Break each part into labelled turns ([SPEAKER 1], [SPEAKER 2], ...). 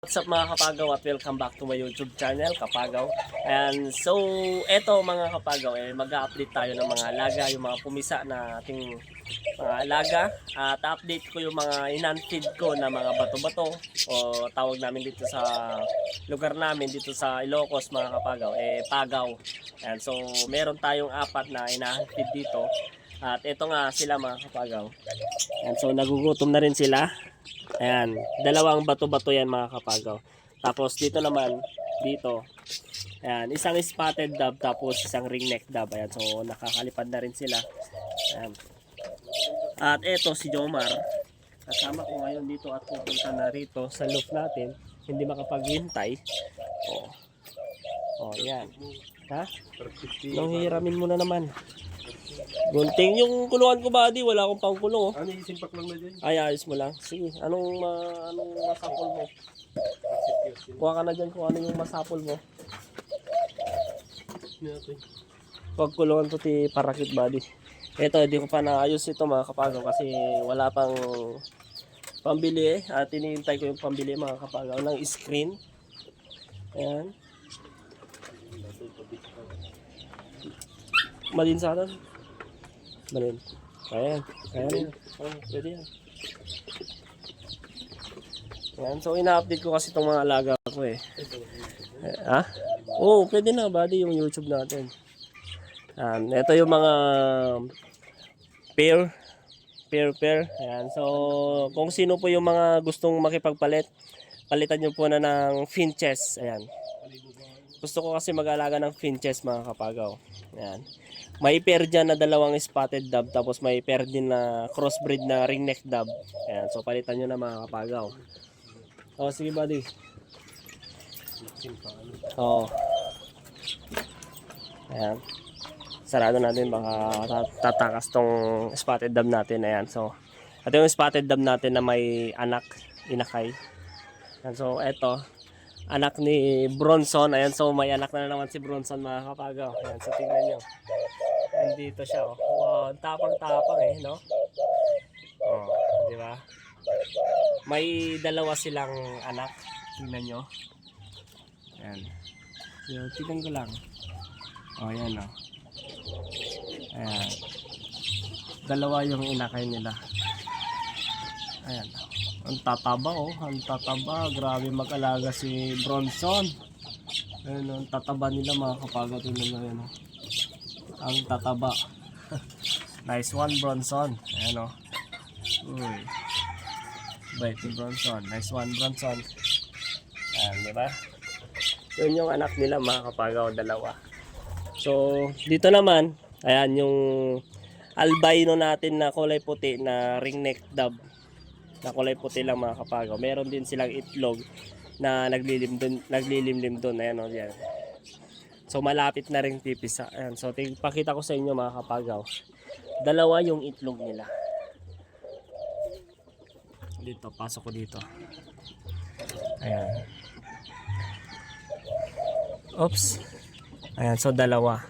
[SPEAKER 1] What's up mga kapagaw at welcome back to my YouTube channel, Kapagaw. And so, eto mga kapagaw, mag-update tayo ng mga alaga, yung mga pumisa na ating mga alaga. At update ko yung mga in-feed ko na mga bato-bato o tawag namin dito sa lugar namin dito sa Ilocos mga kapagaw, pagaw. And so, meron tayong apat na in-feed dito. At ito nga sila mga kapagaw. And so, nagugutom na rin sila. Ayan, dalawang bato-bato yan mga kapagaw. Tapos dito naman, dito, ayan, isang spotted dove tapos isang ringneck dove. Ayan, so nakakalipad na rin sila. Ayan. At eto si Jomar, kasama ko ngayon dito at pupunta na rito sa loop natin. Hindi makapaghintay. Oh, yan. Ha? Nung hiramin mo na naman. Gunting yung kulungan ko buddy, wala akong pangkulong.
[SPEAKER 2] Ano yung simpak lang na dyan?
[SPEAKER 1] Ay, ayos mo lang. Sige, anong masapol mo? Kuha ka na dyan kung ano yung masapol mo. Huwag kulungan to ti parakit buddy. Ito, hindi ko pa naayos ito mga kapagaw kasi wala pang pambili at hinihintay ko yung pambili mga kapagaw ng screen. Ayan. Malinsanan. Malin. Ayan. Ayan. Oh, pwede yan. Ayan. So, ina-update ko kasi itong mga alaga ko ha? Oo, pwede na buddy yung YouTube natin. Ito yung mga pair. Ayan. So, kung sino po yung mga gustong makipagpalit, palitan nyo po na ng finches. Ayan. Gusto ko kasi mag-alaga ng finches mga kapagaw. Ayan. May pair dyan na dalawang spotted dove. Tapos may pair din na crossbreed na ringneck dove. Ayan. So palitan nyo na mga kapagaw. O sige buddy. Oo. Ayan. Sarado natin baka tatakas tong spotted dove natin. Ayan. So ito yung spotted dove natin na may anak. Inakay. Ayan. So eto. Anak ni Bronson. Ayan, so may anak na naman si Bronson mga kapagaw. Ayan, so tingnan nyo. Nandito siya, oh. Wow, tapang-tapang no? Oh, di ba? May dalawa silang anak. Tingnan nyo. Ayan. So, tingnan ko lang. Oh, ayan, oh. Ayan. Dalawa yung inakay nila. Ayan, oh. Ang tataba ang tataba. Grabe mag-alaga si Bronson. Ayun, ang tataba nila mga kapagaw. Tingnan nyo, ang tataba. Nice one Bronson. Ayan o. Uy. Bait ni Bronson. Nice one Bronson. Ayan, diba? Yun yung anak nila mga kapagaw, dalawa. So, dito naman, ayan yung albino natin na kulay puti na ringneck dove. Na kulay puti lang mga kapagaw. Meron din silang itlog na naglilimlim doon. Ayan o, yan. So malapit na rin pipisa. Ayan. So pakita ko sa inyo mga kapagaw. Dalawa yung itlog nila. Dito, pasok ko dito. Ayan. Oops. Ayan, so dalawa.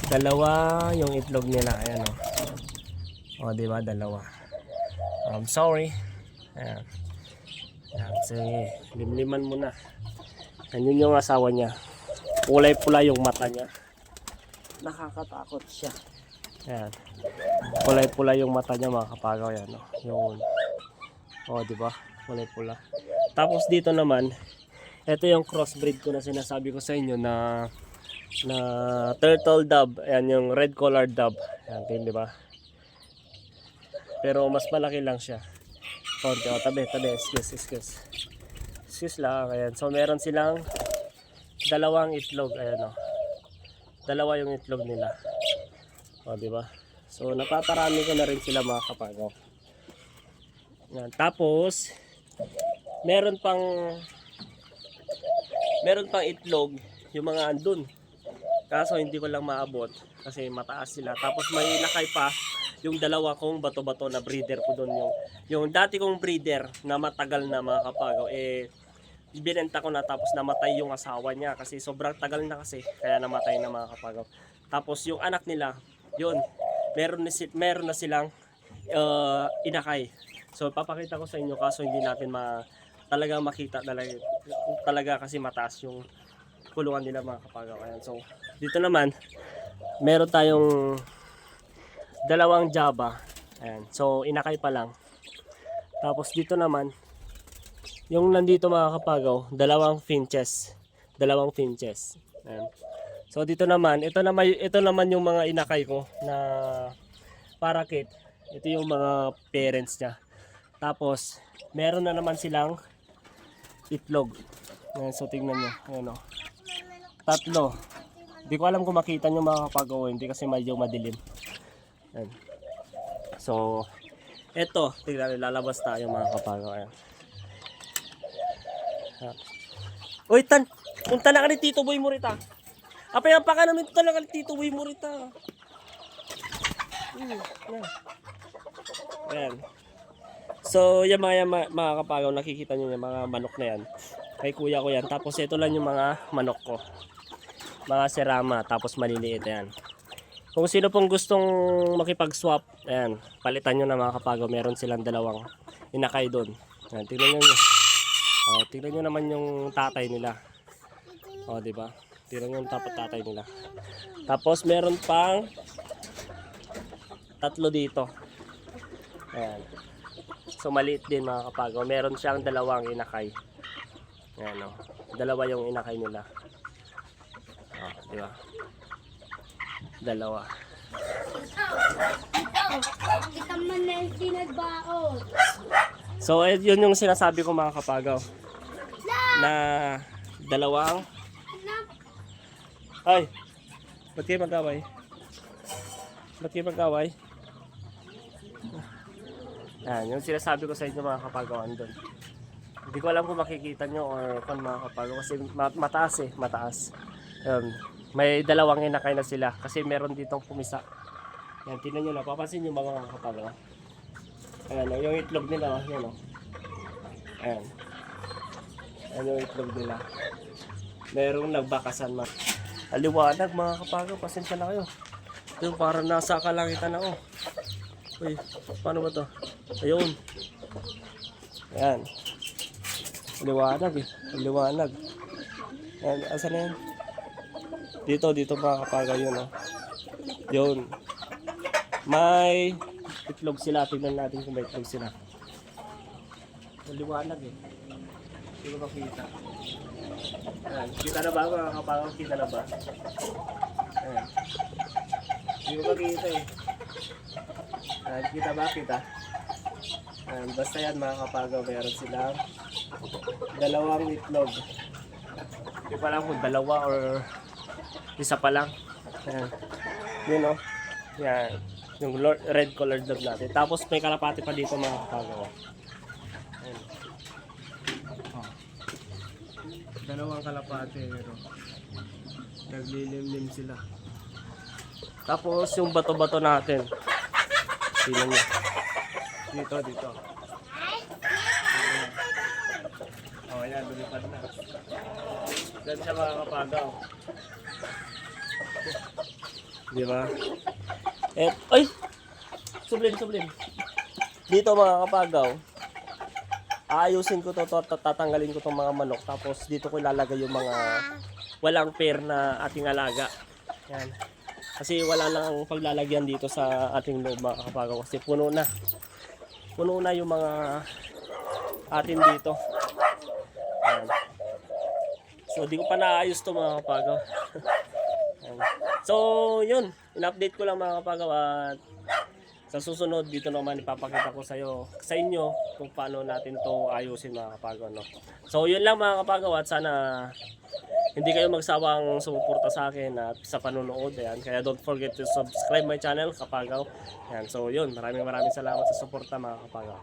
[SPEAKER 1] Dalawa yung itlog nila. Ayan o. O, diba? Dalawa. I'm sorry. Ayan. Ayan. Sige, limliman mo na. Yan yung asawa niya. Kulay pula yung mata niya. Nakakatakot siya. Ayan. Kulay pula yung mata niya mga kapagaw. Yan, no? Yun. O, diba? Kulay pula. Tapos dito naman, ito yung crossbreed ko na sinasabi ko sa inyo na turtle dove. Ayan yung red collared dove. Ayan, diba? Pero mas malaki lang siya. Konti. O, tabi. Excuse lang. Ayan. So, meron silang dalawang itlog. Ayan o. Dalawa yung itlog nila. O, diba? So, napaparami ko na rin sila mga kapagaw. Ayan. Tapos, meron pang itlog yung mga andun. Kaso, hindi ko lang maabot. Kasi mataas sila. Tapos, may lakay pa yung dalawa kong bato-bato na breeder ko doon, yung dati kong breeder na matagal na mga kapagaw, binenta ko na tapos namatay yung asawa niya kasi sobrang tagal na kasi kaya namatay na mga kapagaw. Tapos yung anak nila, yun, meron na silang inakay. So papakita ko sa inyo kaso hindi natin talagang makita talaga kasi mataas yung kulungan nila mga kapagaw. Ayan. So dito naman meron tayong dalawang Java. Ayan. So inakay pa lang. Tapos dito naman yung nandito mga kapagaw, dalawang finches. Dalawang finches. Ayan. So dito naman, ito naman yung mga inakay ko na parakit. Ito yung mga parents niya. Tapos meron na naman silang itlog. Ayan, so tingnan nyo. Ayan, oh. Tatlo. Hindi ko alam kung makita nyo mga kapagaw, hindi kasi medyo madilim. Ayan. So eto, tingnan nyo, lalabas tayo mga kapagaw. Ayan. Uy, punta na ka ni Tito Boy Morita. Apay, ang paka namin talaga ni Tito Boy Morita. Ayan. So, yung mga kapagaw, nakikita nyo yung mga manok na yan. Kay kuya ko yan. Tapos ito lang yung mga manok ko. Mga serama, tapos maliliit yan. Kung sino pong gustong makipag-swap, ayan, palitan nyo na mga kapagaw. Meron silang dalawang inakay doon. Ayan, tingnan nyo. Oh, tingnan nyo naman yung tatay nila. Oh, di ba? Tingnan nyo yung tatay nila. Tapos meron pang tatlo dito. Ayan. So maliit din mga kapagaw. Meron siyang dalawang inakay. Ayan, oh. Dalawa yung inakay nila. Oh, di ba? Dalawa.
[SPEAKER 2] Kita man na yung sinagbaon.
[SPEAKER 1] So yun yung sinasabi ko mga kapagaw. Na dalawang ay, ba't kayo mag-away? Ba't kayo mag-away? Yan, yung sinasabi ko sa inyo mga kapagawan doon. Hindi ko alam kung makikita nyo or kung mga kapagaw kasi mataas eh, mataas. May dalawang inakay na sila kasi meron ditong pumisa. Yan, tingnan nyo na, papansin nyo mga kapagaw. Ayan, yung itlog nila, yan o. Ayan. Ayan yung itlog nila. Merong nagbakasan ma. Aliwanag mga kapagaw, pasensya na kayo. Yung parang nasa kalangitan ako. Uy, paano ba to? Ayun. Ayan. Liwanag eh. Liwanag. Ayan, asan na yan? Dito mga kapagaw yun oh. Yun. May itlog sila. Tignan natin kung may itlog sila. Liwanag eh. Hindi ko makita. Ayan. Kita na ba mga kapagaw? Kita na ba? Ayan. Hindi ko makita eh. Ayan. Kita ba? Kita. Ayan. Basta yan mga kapagaw. Mayroon silang dalawang itlog. Hindi pa lang kung dalawa or isa pa lang. Ayan. Yun o. Yan. Yung red colored dog natin. Tapos may kalapati pa dito mga kapagaw. Ayan. Oh. Dalawang kalapati. Pero naglilimlim sila. Tapos yung bato-bato natin. Tingnan nyo. Dito. Oh, ayan. Lumipad na. Diyan siya mga kapagaw. Di ba? Ay! Sublim. Dito mga kapagaw. Aayusin ko to, tatanggalin ko tong mga manok. Tapos dito ko ilalagay yung mga walang pair na ating alaga. Yan. Kasi wala lang ang paglalagyan dito sa ating loob mga kapagaw. Kasi puno na. Puno na yung mga atin dito. Yan. So di ko pa naayos to mga kapagaw. So yun, in-update ko lang mga kapagaw at sa susunod dito naman ipapakita ko sa inyo kung paano natin to ayusin mga kapagaw, no? So yun lang mga kapagaw at sana hindi kayo magsawang sumuporta sa akin at sa panonood. Ayan. Kaya don't forget to subscribe my channel kapagaw. Ayan. So yun, maraming salamat sa suporta mga kapagaw.